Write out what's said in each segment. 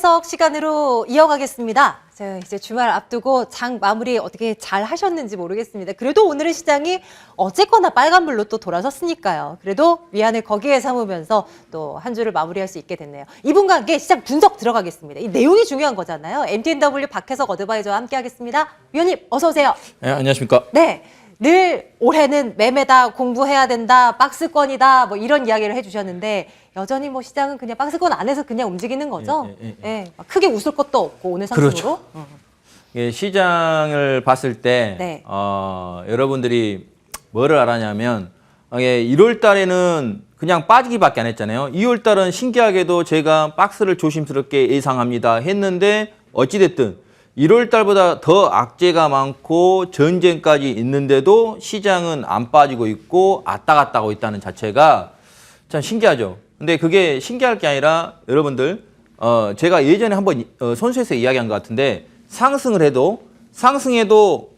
해석 시간으로 이어가겠습니다. 이제 주말 앞두고 장 마무리 어떻게 잘 하셨는지 모르겠습니다. 그래도 오늘의 시장이 어쨌거나 빨간불로 또 돌아섰으니까요. 그래도 위안을 거기에 삼으면서 또 한 주를 마무리할 수 있게 됐네요. 이분과 함께 시장 분석 들어가겠습니다. 이 내용이 중요한 거잖아요. MTNW 박혜석 어드바이저와 함께 하겠습니다. 위원님 어서 오세요. 네, 안녕하십니까. 네. 늘 올해는 매매다, 공부해야 된다, 박스권이다, 뭐 이런 이야기를 해주셨는데 여전히 뭐 시장은 그냥 박스권 안에서 그냥 움직이는 거죠. 크게 웃을 것도 없고 오늘 상승으로. 그렇죠. 예, 시장을 봤을 때 네. 여러분들이 뭐를 알았냐면 1월 달에는 그냥 빠지기밖에 안 했잖아요. 2월 달은 신기하게도 제가 박스를 조심스럽게 예상합니다 했는데 어찌됐든 1월 달보다 더 악재가 많고 전쟁까지 있는데도 시장은 안 빠지고 있고 왔다 갔다 하고 있다는 자체가 참 신기하죠. 근데 그게 신기할 게 아니라 여러분들 제가 예전에 한번 손수에서 이야기한 것 같은데 상승해도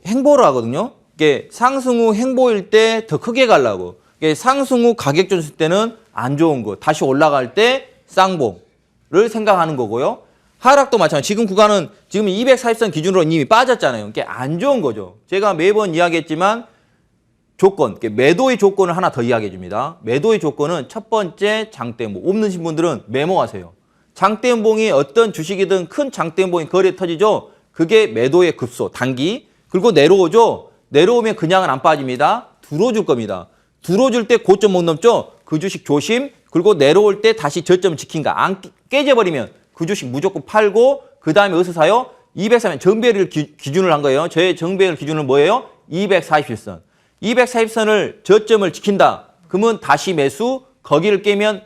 행보를 하거든요. 이게 상승 후 행보일 때 더 크게 가려고. 이게 상승 후 가격 줬을 때는 안 좋은 거. 다시 올라갈 때 쌍봉을 생각하는 거고요. 하락도 마찬가지. 지금 구간은 지금 240선 기준으로 이미 빠졌잖아요. 이게 안 좋은 거죠. 제가 매번 이야기했지만 조건, 매도의 조건을 하나 더 이야기해 줍니다. 매도의 조건은 첫 번째 장대음봉. 없는 분들은 메모하세요. 장대음봉이 어떤 주식이든 큰 장대음봉이 거래에 터지죠. 그게 매도의 급소, 단기. 그리고 내려오죠. 내려오면 그냥은 안 빠집니다. 들어줄 겁니다. 들어줄 때 고점 못 넘죠. 그 주식 조심. 그리고 내려올 때 다시 저점 지킨가. 안 깨져버리면 그 주식 무조건 팔고 그 다음에 어디서 사요? 204면 정배를 기준을 한 거예요. 저의 정배를 기준은 뭐예요? 241선. 240선을 저점을 지킨다. 그러면 다시 매수. 거기를 깨면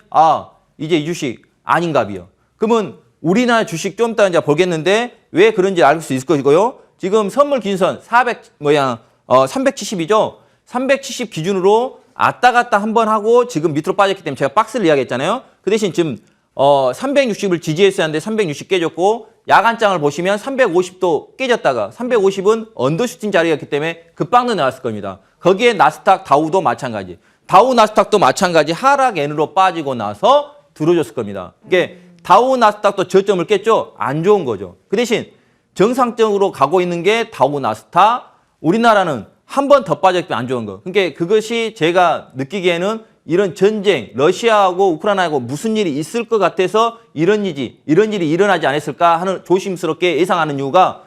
이제 이 주식 아닌가비요. 그러면 우리나라 주식 좀 이따 이제 보겠는데 왜 그런지 알 수 있을 것이고요. 지금 선물 기준선 370이죠. 370 기준으로 왔다 갔다 한번 하고 지금 밑으로 빠졌기 때문에 제가 박스를 이야기했잖아요. 그 대신 지금 360을 지지했어야 하는데 360 깨졌고 야간장을 보시면 350도 깨졌다가 350은 언더슈팅 자리였기 때문에 급방도 나왔을 겁니다. 거기에 나스닥, 다우도 마찬가지. 다우, 나스닥도 마찬가지 하락 N으로 빠지고 나서 들어줬을 겁니다. 이게 다우, 나스닥도 저점을 깼죠? 안 좋은 거죠. 그 대신 정상적으로 가고 있는 게 다우, 나스닥. 우리나라는 한 번 더 빠졌기 때문에 안 좋은 거. 그러니까 그것이 제가 느끼기에는 이런 전쟁, 러시아하고 우크라이나하고 무슨 일이 있을 것 같아서 이런 일이 일어나지 않았을까 하는 조심스럽게 예상하는 이유가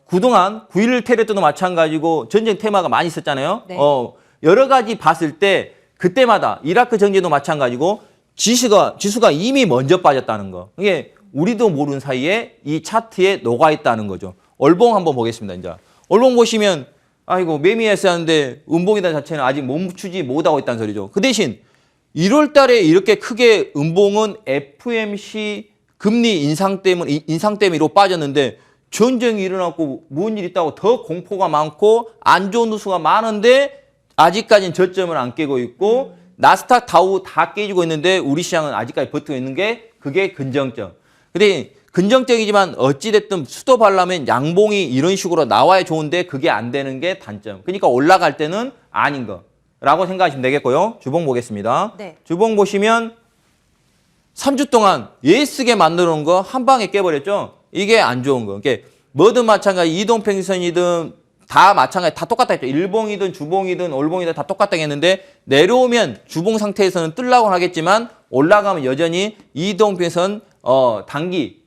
그동안 9.11 테러 때도 마찬가지고 전쟁 테마가 많이 있었잖아요. 네. 여러 가지 봤을 때 그때마다 이라크 전쟁도 마찬가지고 지수가 이미 먼저 빠졌다는 거. 이게 우리도 모르는 사이에 이 차트에 녹아 있다는 거죠. 얼봉 한번 보겠습니다. 이제 얼봉 보시면 아이고 매미했어야 하는데 음봉이다 자체는 아직 멈추지 못하고 있다는 소리죠. 그 대신 1월 달에 이렇게 크게 음봉은 FMC 금리 인상 때문에 빠졌는데 전쟁이 일어났고 무슨 일 있다고 더 공포가 많고 안 좋은 뉴스가 많은데 아직까지는 저점을 안 깨고 있고 나스닥, 다우 다 깨지고 있는데 우리 시장은 아직까지 버티고 있는 게 그게 긍정적. 근데 긍정적이지만 어찌됐든 수도 바라면 양봉이 이런 식으로 나와야 좋은데 그게 안 되는 게 단점. 그러니까 올라갈 때는 아닌 거라고 생각하시면 되겠고요. 주봉 보겠습니다. 네. 주봉 보시면 3주 동안 예쓰게 만들어 놓은 거 한 방에 깨버렸죠. 이게 안 좋은 거. 이게 뭐든 마찬가지 이동평균선이든 다 마찬가지 다 똑같다 했죠. 일봉이든 주봉이든 올봉이든 다 똑같다 했는데 내려오면 주봉 상태에서는 뜰라고는 하겠지만 올라가면 여전히 이동평균선 단기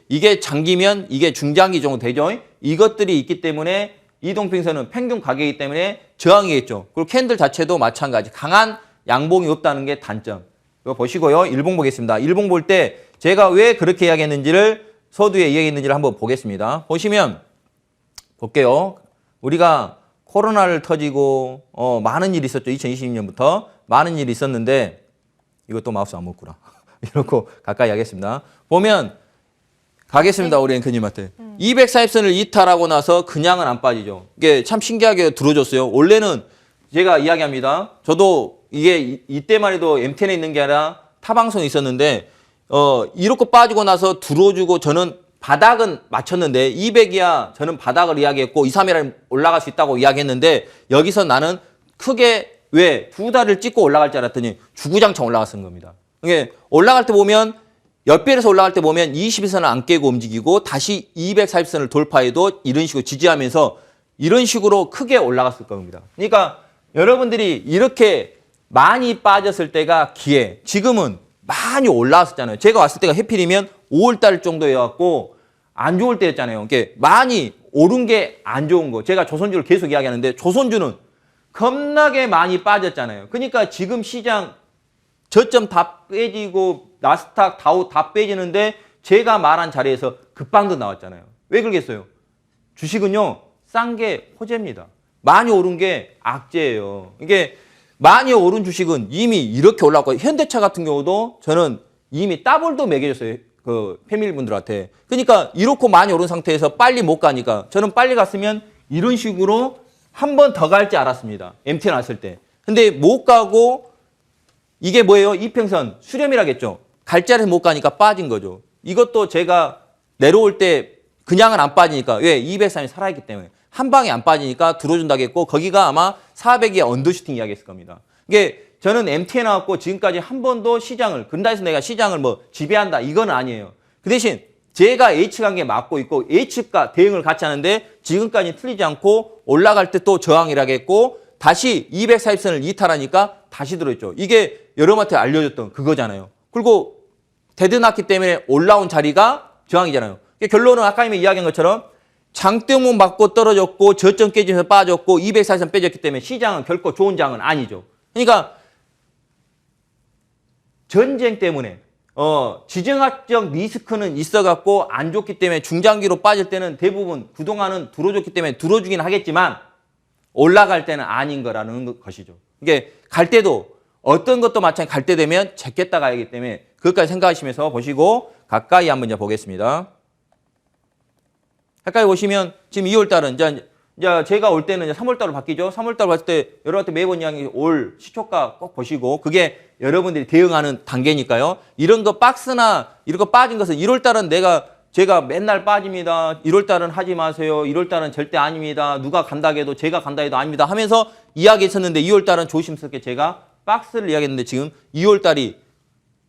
이게 장기면 이게 중장기 정도 되죠. 이것들이 있기 때문에 이동평균선은 평균 가격이기 때문에 저항이겠죠. 그리고 캔들 자체도 마찬가지 강한 양봉이 없다는 게 단점. 이거 보시고요. 일봉 보겠습니다. 일봉 볼 때 제가 왜 그렇게 이야기했는지를 서두에 이야기했는지를 한번 보겠습니다. 보시면 볼게요. 우리가 코로나를 터지고 많은 일이 있었죠. 2020년부터 많은 일이 있었는데 이것도 마우스 안 먹구나. 이렇고 가까이 하겠습니다. 보면 가겠습니다. 우리 앵커님한테. 240선을 이탈하고 나서 그냥은 안 빠지죠. 이게 참 신기하게 들어줬어요. 원래는 제가 이야기합니다. 저도 이게 이때만 해도 MTN에 있는 게 아니라 타방송에 있었는데 이렇게 빠지고 나서 들어주고 저는 바닥은 맞췄는데 200이야 저는 바닥을 이야기했고 2, 3일에 올라갈 수 있다고 이야기했는데 여기서 나는 크게 왜 두 달을 찍고 올라갈 줄 알았더니 주구장창 올라갔은 겁니다. 이게 올라갈 때 보면 옆별에서 올라갈 때 보면 21선을 안 깨고 움직이고 다시 240선을 돌파해도 이런 식으로 지지하면서 이런 식으로 크게 올라갔을 겁니다. 그러니까 여러분들이 이렇게 많이 빠졌을 때가 기회. 지금은 많이 올라왔었잖아요. 제가 왔을 때가 해필이면 5월달 정도여갖고 안 좋을 때였잖아요. 이렇게 많이 오른 게 안 좋은 거. 제가 조선주를 계속 이야기하는데 조선주는 겁나게 많이 빠졌잖아요. 그러니까 지금 시장 저점 다 빼지고 나스닥, 다우 다 빼지는데 제가 말한 자리에서 급방도 나왔잖아요. 왜 그러겠어요? 주식은요, 싼 게 호재입니다. 많이 오른 게 악재예요. 이게 많이 오른 주식은 이미 이렇게 올라왔고, 현대차 같은 경우도 저는 이미 더블도 매겨줬어요. 그 패밀리분들한테. 그러니까 이렇게 많이 오른 상태에서 빨리 못 가니까 저는 빨리 갔으면 이런 식으로 한 번 더 갈지 알았습니다. MT 났을 때. 근데 못 가고 이게 뭐예요? 이평선 수렴이라겠죠. 갈 자리에서 못 가니까 빠진 거죠. 이것도 제가 내려올 때 그냥은 안 빠지니까 왜? 203이 살아있기 때문에 한 방에 안 빠지니까 들어준다겠고 거기가 아마 400의 언더슈팅 이야기했을 겁니다. 이게 저는 MT에 나왔고 지금까지 한 번도 시장을 그런다 해서 내가 시장을 뭐 지배한다 이건 아니에요. 그 대신 제가 H관계 맞고 있고 H가 대응을 같이 하는데 지금까지 틀리지 않고 올라갈 때 또 저항이라겠고 다시 240선을 이탈하니까 다시 들어있죠. 이게 여러분한테 알려줬던 그거잖아요. 그리고 데드났기 때문에 올라온 자리가 저항이잖아요. 결론은 아까 이야기한 것처럼 장대문 맞고 떨어졌고 저점 깨지면서 빠졌고 240선 빼졌기 때문에 시장은 결코 좋은 장은 아니죠. 그러니까 전쟁 때문에 지정학적 리스크는 있어갖고 안 좋기 때문에 중장기로 빠질 때는 대부분 그동안은 들어줬기 때문에 들어주긴 하겠지만 올라갈 때는 아닌 거라는 것이죠. 이게 갈 때도 어떤 것도 마찬가지 갈 때 되면 제꼈다 가야 하기 때문에 그것까지 생각하시면서 보시고 가까이 한번 이제 보겠습니다. 가까이 보시면 지금 2월 달은 이제 제가 올 때는 이제 3월 달로 바뀌죠. 3월 달 봤을 때 여러분한테 매번 이야기 올 시초가 꼭 보시고 그게 여러분들이 대응하는 단계니까요. 이런 거 박스나 이런 거 빠진 것은 1월 달은 제가 맨날 빠집니다. 1월 달은 하지 마세요. 1월 달은 절대 아닙니다. 누가 간다 해도 제가 간다 해도 아닙니다. 하면서 이야기했었는데 2월 달은 조심스럽게 제가 박스를 이야기했는데 지금 2월 달이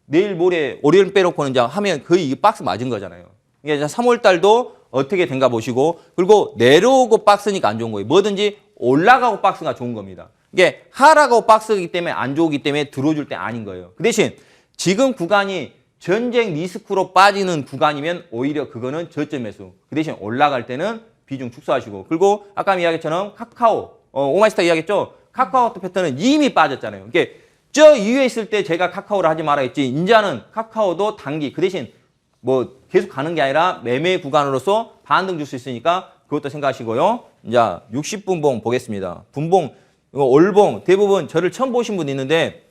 내일 모레 월요일 빼놓고는 이제 하면 거의 이 박스 맞은 거잖아요. 이게 3월 달도 어떻게 된가 보시고 그리고 내려오고 박스니까 안 좋은 거예요. 뭐든지 올라가고 박스가 좋은 겁니다. 이게 하락하고 박스이기 때문에 안 좋기 때문에 들어줄 때 아닌 거예요. 그 대신 지금 구간이 전쟁 리스크로 빠지는 구간이면 오히려 그거는 저점 매수. 그 대신 올라갈 때는 비중 축소하시고 그리고 아까 이야기처럼 카카오, 오마이스타 이야기했죠. 카카오 패턴은 이미 빠졌잖아요. 이게 저 이후에 있을 때 제가 카카오를 하지 말아 했지 이제는 카카오도 단기 그 대신 뭐 계속 가는 게 아니라 매매 구간으로서 반등 줄 수 있으니까 그것도 생각하시고요. 이제 60분봉 보겠습니다. 분봉, 올봉 대부분 저를 처음 보신 분 있는데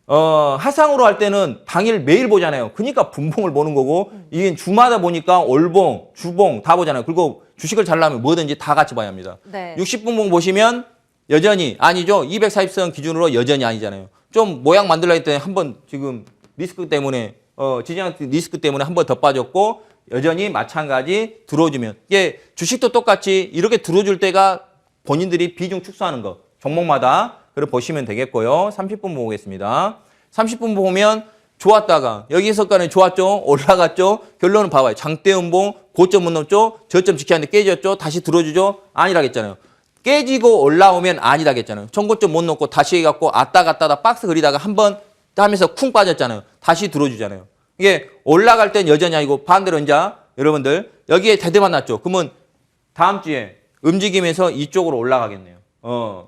하상으로 할 때는 당일 매일 보잖아요. 그러니까 분봉을 보는 거고 이게 주마다 보니까 올봉, 주봉 다 보잖아요. 그리고 주식을 잘라면 뭐든지 다 같이 봐야 합니다. 네. 60분봉 보시면 여전히 아니죠. 240선 기준으로 여전히 아니잖아요. 좀 모양 만들려 했더니 한번 지금 리스크 때문에 지정 리스크 때문에 한 번 더 빠졌고 여전히 마찬가지 들어주면 이게 주식도 똑같이 이렇게 들어줄 때가 본인들이 비중 축소하는 거 종목마다 그걸 보시면 되겠고요. 30분 보겠습니다. 30분 보면 좋았다가 여기서까지 좋았죠. 올라갔죠. 결론은 봐봐요. 장대음봉 고점 못 넘죠. 저점 지켰는데 깨졌죠. 다시 들어주죠. 아니라겠잖아요. 깨지고 올라오면 아니라겠잖아요. 전고점 못 넘고 다시 해갖고 왔다 갔다 박스 그리다가 한번 하면서 쿵 빠졌잖아요. 다시 들어주잖아요. 이게 올라갈 땐 여전히 아니고 반대로 이제 여러분들 여기에 대대만 났죠. 그러면 다음 주에 움직이면서 이쪽으로 올라가겠네요.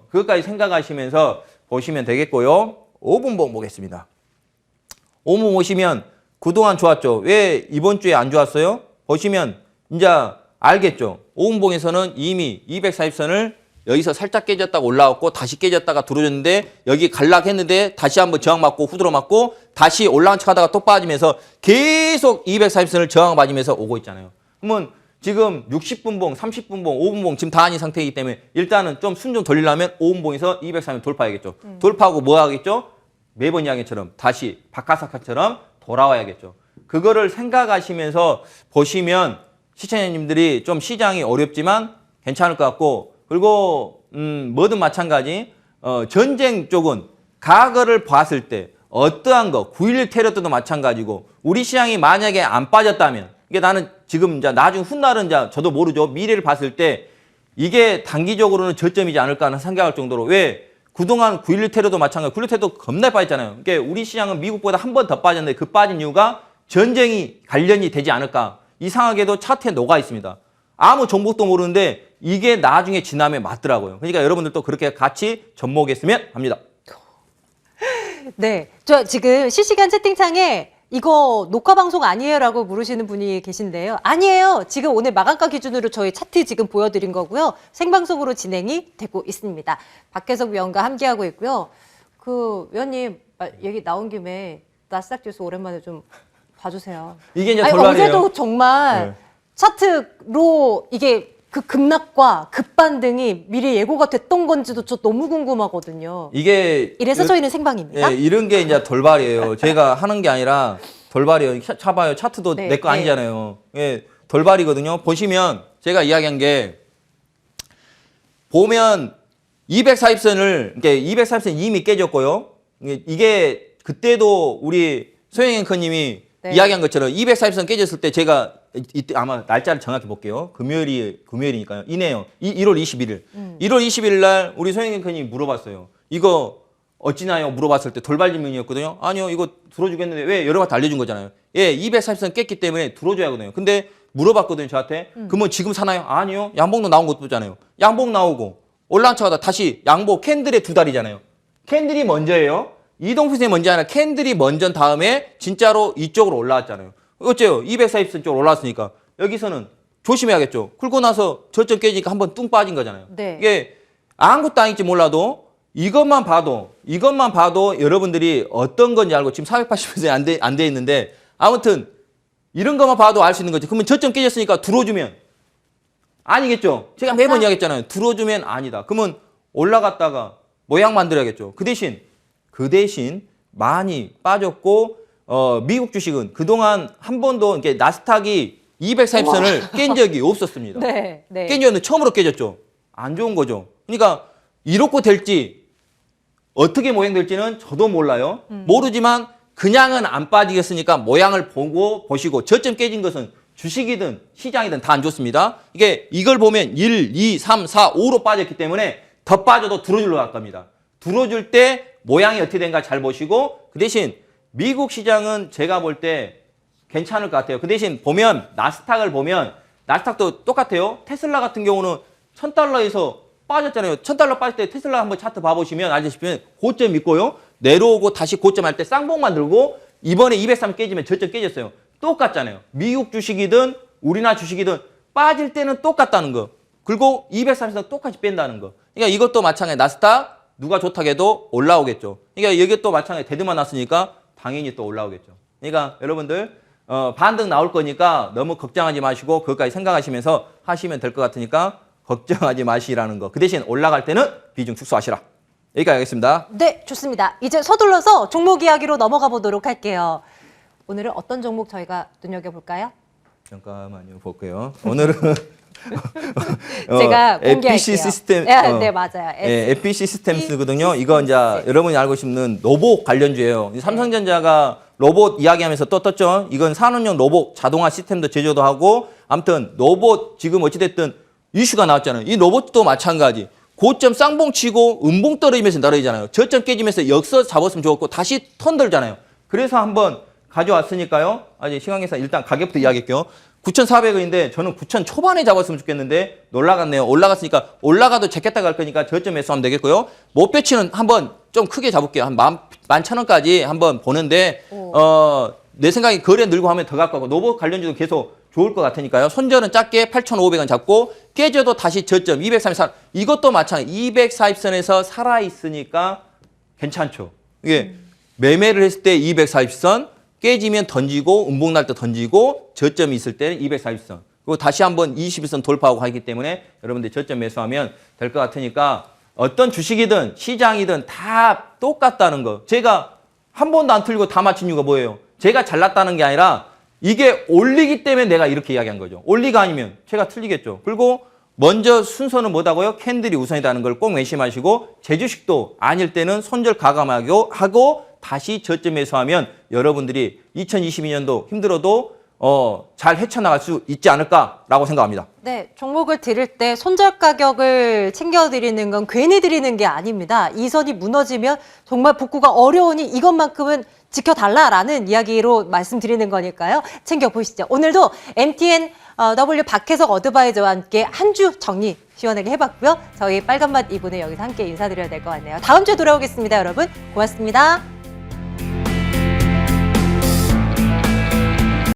그것까지 생각하시면서 보시면 되겠고요. 5분봉 보겠습니다. 5분 보시면 그동안 좋았죠. 왜 이번 주에 안 좋았어요? 보시면 이제 알겠죠. 5분봉에서는 이미 240선을 여기서 살짝 깨졌다가 올라왔고 다시 깨졌다가 들어줬는데 여기 갈락했는데 다시 한번 저항 맞고 후드러 맞고 다시 올라간 척하다가 또 빠지면서 계속 240선을 저항 맞으면서 오고 있잖아요. 그러면 지금 60분봉, 30분봉, 5분봉 지금 다 아닌 상태이기 때문에 일단은 좀 순 좀 돌리려면 5분봉에서 240을 돌파해야겠죠. 돌파하고 뭐 하겠죠? 매번 이야기처럼 다시 박하사카처럼 돌아와야겠죠. 그거를 생각하시면서 보시면 시청자님들이 좀 시장이 어렵지만 괜찮을 것 같고 그리고 뭐든 마찬가지 전쟁 쪽은 과거를 봤을 때 어떠한 거, 9.11 테러 때도 마찬가지고 우리 시장이 만약에 안 빠졌다면 이게 나는 지금 이제 나중 훗날은 이제 저도 모르죠. 미래를 봤을 때 이게 단기적으로는 저점이지 않을까 하는 생각할 정도로 왜 그동안 9.11 테러도 마찬가지고 9.11 테러도 겁나 빠졌잖아요. 그러니까 우리 시장은 미국보다 한 번 더 빠졌는데 그 빠진 이유가 전쟁이 관련이 되지 않을까. 이상하게도 차트에 녹아 있습니다. 아무 정보도 모르는데 이게 나중에 지나면 맞더라고요. 그러니까 여러분들도 그렇게 같이 접목했으면 합니다. 네, 저 지금 실시간 채팅창에 이거 녹화 방송 아니에요라고 물으시는 분이 계신데요. 아니에요. 지금 오늘 마감가 기준으로 저희 차트 지금 보여드린 거고요. 생방송으로 진행이 되고 있습니다. 박혜석 위원과 함께하고 있고요. 그 위원님 얘기 나온 김에 나스닥 지수 오랜만에 좀 봐주세요. 이게 이제 아니, 돌발이에요. 어제도 정말 네. 차트로 이게 그 급락과 급반등이 미리 예고가 됐던 건지도 저 너무 궁금하거든요. 이게 이래서 저희는 생방입니다. 예, 이런 게 이제 돌발이에요. 제가 하는 게 아니라 돌발이에요. 차봐요. 차트도 네, 내 거 아니잖아요. 예, 돌발이거든요. 보시면 제가 이야기한 게 보면 240선을 이렇게 240선 이미 깨졌고요. 이게 그때도 우리 소영 앵커님이 네. 이야기한 것처럼 240선 깨졌을 때 제가 이때 아마 날짜를 정확히 볼게요. 금요일이니까요. 이네요. 1월 21일. 1월 21일 날 우리 소영 앵커님이 물어봤어요. 이거 어찌나요? 물어봤을 때 돌발 질문이었거든요. 아니요, 이거 들어주겠는데 왜 여러 가지 알려준 거잖아요. 예, 240선 깼기 때문에 들어줘야 하거든요. 근데 물어봤거든요, 저한테. 그러면 지금 사나요? 아니요. 양봉도 나온 것도 없잖아요. 양봉 나오고 올라차가다 다시 양봉 캔들의 두 달이잖아요. 캔들이 먼저예요. 이동평선이 먼저 아니라 캔들이 먼저 다음에 진짜로 이쪽으로 올라왔잖아요. 어째요? 240선 쪽으로 올라왔으니까 여기서는 조심해야겠죠. 긁고 나서 저점 깨지니까 한번 뚱 빠진 거잖아요. 네. 이게 아무것도 아닐지 몰라도 이것만 봐도 여러분들이 어떤 건지 알고 지금 480%에 안 돼 있는데 아무튼 이런 것만 봐도 알 수 있는 거죠. 그러면 저점 깨졌으니까 들어주면 아니겠죠. 제가 매번 이야기했잖아요. 들어주면 아니다. 그러면 올라갔다가 모양 만들어야겠죠. 그 대신 많이 빠졌고 미국 주식은 그동안 한 번도 이렇게 나스닥이 240선을 깬 적이 없었습니다. 네, 네. 깬 적은 처음으로 깨졌죠. 안 좋은 거죠. 그러니까 이렇고 될지 어떻게 모양될지는 저도 몰라요. 모르지만 그냥은 안 빠지겠으니까 모양을 보시고 저점 깨진 것은 주식이든 시장이든 다 안 좋습니다. 이걸 보면 1, 2, 3, 4, 5로 빠졌기 때문에 더 빠져도 들어줄러 갈 겁니다. 들어줄 때 모양이 어떻게 된가 잘 보시고 그 대신 미국 시장은 제가 볼 때 괜찮을 것 같아요. 그 대신 보면 나스닥을 보면 나스닥도 똑같아요. 테슬라 같은 경우는 $1,000에서 빠졌잖아요. $1,000 빠질 때 테슬라 한번 차트 봐보시면 알다시피 고점 있고요. 내려오고 다시 고점 할 때 쌍봉 만들고 이번에 203 깨지면 저점 깨졌어요. 똑같잖아요. 미국 주식이든 우리나라 주식이든 빠질 때는 똑같다는 거. 그리고 230선 똑같이 뺀다는 거. 그러니까 이것도 마찬가지 나스닥 누가 좋다고 해도 올라오겠죠. 그러니까 여기 또 마찬가지 데드만 났으니까 당연히 또 올라오겠죠. 그러니까 여러분들 반등 나올 거니까 너무 걱정하지 마시고 그것까지 생각하시면서 하시면 될 것 같으니까 걱정하지 마시라는 거. 그 대신 올라갈 때는 비중 축소하시라. 여기까지 하겠습니다. 네, 좋습니다. 이제 서둘러서 종목 이야기로 넘어가 보도록 할게요. 오늘은 어떤 종목 저희가 눈여겨볼까요? 잠깐만요. 볼게요. 오늘은 제가 공개할게요. FPC 시스템. 네, 맞아요. FPC 시스템스거든요. 이거 이제 여러분이 알고 싶는 로봇 관련주예요. 삼성전자가 로봇 이야기하면서 또 떴죠. 이건 산업용 로봇 자동화 시스템도 제조도 하고 아무튼 로봇 지금 어찌됐든 이슈가 나왔잖아요. 이 로봇도 마찬가지. 고점 쌍봉 치고 음봉 떨어지면서 떨어지잖아요. 저점 깨지면서 역서 잡았으면 좋았고 다시 턴 들잖아요. 그래서 한번 가져왔으니까요. 아직 시간계산 일단 가격부터 이야기할게요. 9,400원인데 저는 9,000 초반에 잡았으면 좋겠는데 놀라갔네요. 올라갔으니까 올라가도 제꼈다 갈 거니까 저점 매수하면 되겠고요. 목표치는 한번 좀 크게 잡을게요. 한 11,000원까지 한번 보는데 내 생각에 거래 늘고 하면 더 갈 거고 노봇 관련주도 계속 좋을 것 같으니까요. 손절은 작게 8,500원 잡고 깨져도 다시 저점 234. 이것도 마찬가지 240선에서 살아있으니까 괜찮죠. 이게 매매를 했을 때 240선 깨지면 던지고 음봉 날 때 던지고 저점이 있을 때는 240선. 그리고 다시 한번 21선 돌파하고 하기 때문에 여러분들 저점 매수하면 될 것 같으니까 어떤 주식이든 시장이든 다 똑같다는 거. 제가 한 번도 안 틀리고 다 맞춘 이유가 뭐예요? 제가 잘났다는 게 아니라 이게 올리기 때문에 내가 이렇게 이야기한 거죠. 올리가 아니면 제가 틀리겠죠. 그리고 먼저 순서는 뭐다고요? 캔들이 우선이라는 걸 꼭 명심하시고 제 주식도 아닐 때는 손절 가감하고 하고 다시 저점에서 하면 여러분들이 2022년도 힘들어도 잘 헤쳐나갈 수 있지 않을까라고 생각합니다. 네, 종목을 드릴 때 손절 가격을 챙겨드리는 건 괜히 드리는 게 아닙니다. 이 선이 무너지면 정말 복구가 어려우니 이것만큼은 지켜달라라는 이야기로 말씀드리는 거니까요. 챙겨보시죠. 오늘도 MTN W 박혜석 어드바이저와 함께 한 주 정리 시원하게 해봤고요. 저희 빨간맛 2부는 여기서 함께 인사드려야 될 것 같네요. 다음 주에 돌아오겠습니다, 여러분. 고맙습니다.